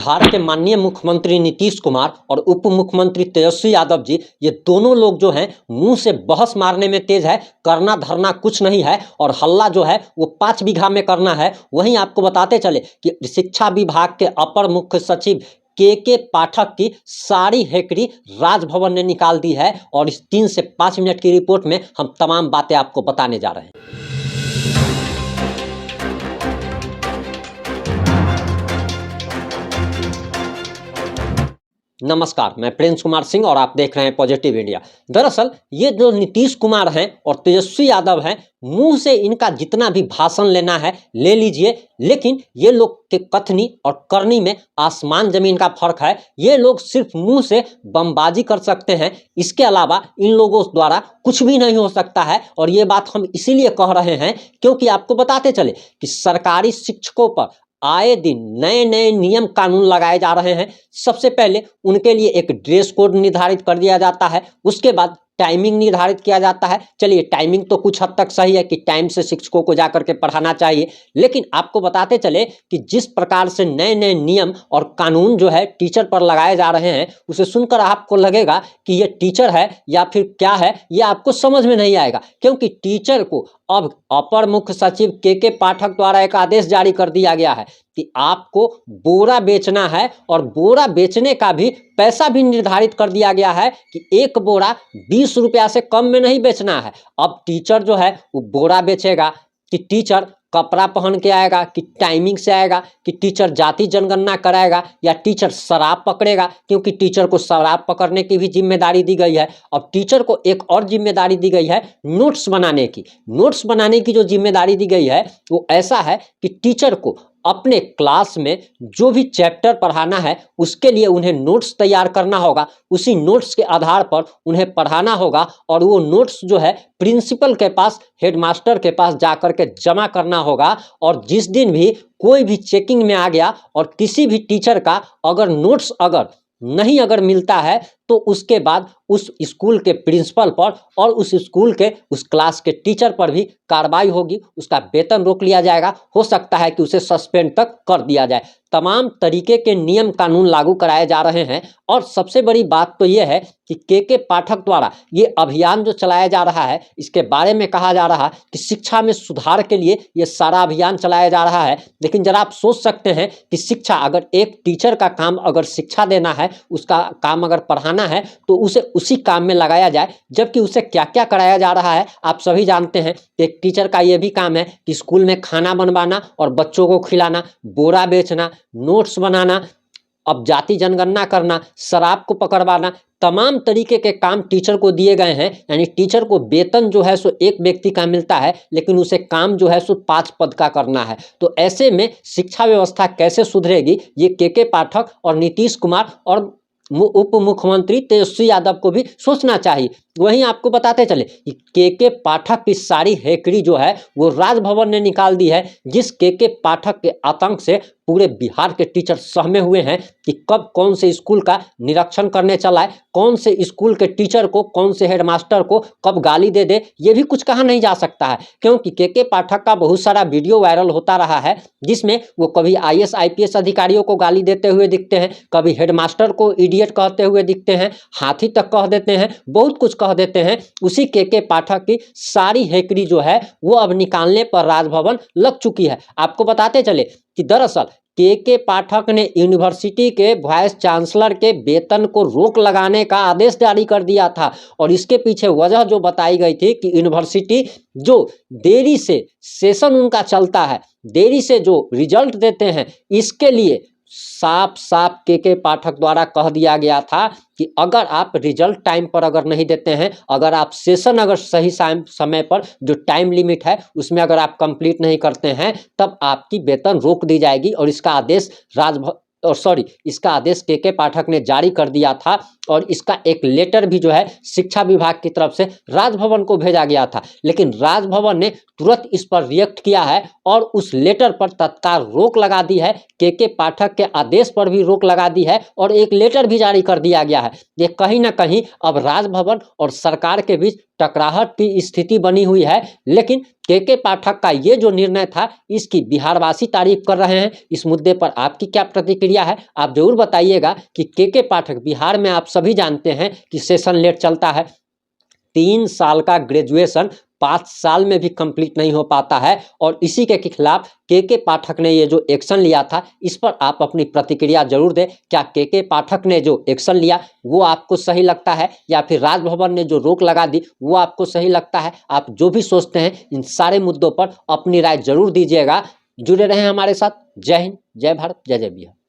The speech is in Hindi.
बिहार के माननीय मुख्यमंत्री नीतीश कुमार और उप मुख्यमंत्री तेजस्वी यादव जी, ये दोनों लोग जो हैं मुंह से बहस मारने में तेज है, करना धरना कुछ नहीं है और हल्ला जो है वो 5 बीघा में करना है। वहीं आपको बताते चले कि शिक्षा विभाग के अपर मुख्य सचिव के पाठक की सारी हेकड़ी राजभवन ने निकाल दी है और इस 3 से 5 मिनट की रिपोर्ट में हम तमाम बातें आपको बताने जा रहे हैं। नमस्कार, मैं प्रिंस कुमार सिंह और आप देख रहे हैं पॉजिटिव इंडिया। दरअसल ये जो नीतीश कुमार हैं और तेजस्वी यादव हैं, मुंह से इनका जितना भी भाषण लेना है ले लीजिए, लेकिन ये लोग के कथनी और करनी में आसमान जमीन का फर्क है। ये लोग सिर्फ मुंह से बमबाजी कर सकते हैं, इसके अलावा इन लोगों द्वारा कुछ भी नहीं हो सकता है। और ये बात हम इसीलिए कह रहे हैं क्योंकि आपको बताते चले कि सरकारी शिक्षकों पर आए दिन नए नए नियम कानून लगाए जा रहे हैं। सबसे पहले उनके लिए एक ड्रेस कोड निर्धारित कर दिया जाता है, उसके बाद टाइमिंग निर्धारित किया जाता है। चलिए, टाइमिंग तो कुछ हद तक सही है कि टाइम से शिक्षकों को जाकर के पढ़ाना चाहिए, लेकिन आपको बताते चले कि जिस प्रकार से नए नए नियम और कानून जो है टीचर पर लगाए जा रहे हैं, उसे सुनकर आपको लगेगा कि ये टीचर है या फिर क्या है, ये आपको समझ में नहीं आएगा। क्योंकि टीचर को अब अपर मुख्य सचिव के पाठक द्वारा एक आदेश जारी कर दिया गया है कि आपको बोरा बेचना है और बोरा बेचने का भी पैसा भी निर्धारित कर दिया गया है कि एक बोरा 20 रुपया से कम में नहीं बेचना है। अब टीचर जो है वो बोरा बेचेगा कि टीचर कपड़ा पहन के आएगा, कि टाइमिंग से आएगा, कि टीचर जाति जनगणना कराएगा, या टीचर शराब पकड़ेगा, क्योंकि टीचर को शराब पकड़ने की भी जिम्मेदारी दी गई है। अब टीचर को एक और जिम्मेदारी दी गई है नोट्स बनाने की। नोट्स बनाने की जो जिम्मेदारी दी गई है वो ऐसा है कि टीचर को अपने क्लास में जो भी चैप्टर पढ़ाना है उसके लिए उन्हें नोट्स तैयार करना होगा, उसी नोट्स के आधार पर उन्हें पढ़ाना होगा और वो नोट्स जो है प्रिंसिपल के पास, हेडमास्टर के पास जाकर के जमा करना होगा। और जिस दिन भी कोई भी चेकिंग में आ गया और किसी भी टीचर का अगर नोट्स अगर मिलता है तो उसके बाद उस स्कूल के प्रिंसिपल पर और उस स्कूल के उस क्लास के टीचर पर भी कार्रवाई होगी, उसका वेतन रोक लिया जाएगा, हो सकता है कि उसे सस्पेंड तक कर दिया जाए। तमाम तरीके के नियम कानून लागू कराए जा रहे हैं। और सबसे बड़ी बात तो यह है कि के पाठक द्वारा ये अभियान जो चलाया जा रहा है, इसके बारे में कहा जा रहा है कि शिक्षा में सुधार के लिए ये सारा अभियान चलाया जा रहा है। लेकिन जरा आप सोच सकते हैं कि शिक्षा, अगर एक टीचर का काम अगर शिक्षा देना है, उसका काम अगर पढ़ाना है, तो उसे उसी काम में लगाया जाए, जबकि उसे क्या क्या कराया जा रहा है आप सभी जानते हैं। एक टीचर का यह भी काम है कि स्कूल में खाना बनवाना और बच्चों को खिलाना, बोरा बेचना, नोट्स बनाना, अब जाति जनगणना करना, शराब को पकड़वाना, तमाम तरीके के काम टीचर को दिए गए हैं। यानी टीचर को वेतन जो है सो एक व्यक्ति का मिलता है, लेकिन उसे काम जो है सो 5 पद का करना है। तो ऐसे में शिक्षा व्यवस्था कैसे सुधरेगी, ये के पाठक और नीतीश कुमार और उप मुख्यमंत्री तेजस्वी यादव को भी सोचना चाहिए। वहीं आपको बताते चले कि के पाठक की सारी हेकड़ी जो है वो राजभवन ने निकाल दी है। जिस के पाठक के आतंक से पूरे बिहार के टीचर सहमे हुए हैं कि कब कौन से स्कूल का निरीक्षण करने चला है, कौन से स्कूल के टीचर को, कौन से हेडमास्टर को कब गाली दे दे, ये भी कुछ कहा नहीं जा सकता है। क्योंकि के पाठक का बहुत सारा वीडियो वायरल होता रहा है, जिसमें वो कभी IAS IPS अधिकारियों को गाली देते हुए दिखते हैं, कभी हेडमास्टर को इडियट कहते हुए दिखते हैं, हाथी तक कह देते हैं, बहुत कुछ कह देते हैं। उसी के पाठक की सारी हेकड़ी जो है वो अब निकालने पर राजभवन लग चुकी है। आपको बताते चले कि दरअसल के पाठक ने यूनिवर्सिटी के वाइस चांसलर के वेतन को रोक लगाने का आदेश जारी कर दिया था। और इसके पीछे वजह जो बताई गई थी कि यूनिवर्सिटी जो देरी से सेशन उनका चलता है, देरी से जो रिजल्ट देते हैं, इसके लिए साफ साफ के पाठक द्वारा कह दिया गया था कि अगर आप रिजल्ट टाइम पर अगर नहीं देते हैं, अगर आप सेशन अगर सही समय पर जो टाइम लिमिट है उसमें अगर आप कंप्लीट नहीं करते हैं, तब आपकी वेतन रोक दी जाएगी। और इसका आदेश के पाठक ने जारी कर दिया था। और इसका एक लेटर भी जो है शिक्षा विभाग की तरफ से राजभवन को भेजा गया था, लेकिन राजभवन ने तुरंत इस पर रिएक्ट किया है और उस लेटर पर तत्काल रोक लगा दी है। के पाठक के आदेश पर भी रोक लगा दी है और एक लेटर भी जारी कर दिया गया है। ये कहीं ना कहीं अब राजभवन और सरकार के बीच टकराहट की स्थिति बनी हुई है। लेकिन के पाठक का ये जो निर्णय था, इसकी बिहारवासी तारीफ कर रहे हैं। इस मुद्दे पर आपकी क्या प्रतिक्रिया है, आप जरूर बताइएगा कि के पाठक, बिहार में आप सभी जानते हैं कि सेशन लेट चलता है। 3 साल का ग्रेजुएशन 5 साल में भी कंप्लीट नहीं हो पाता है, और इसी के खिलाफ के पाठक ने ये जो एक्शन लिया था, इस पर आप अपनी प्रतिक्रिया जरूर दें। क्या के पाठक ने जो एक्शन लिया वो आपको सही लगता है, या फिर राजभवन ने जो रोक लगा दी वो आपको सही लगता है? आप जो भी सोचते हैं इन सारे मुद्दों पर अपनी राय जरूर दीजिएगा। जुड़े रहें हमारे साथ। जय हिंद, जय भारत, जय जय बिहार।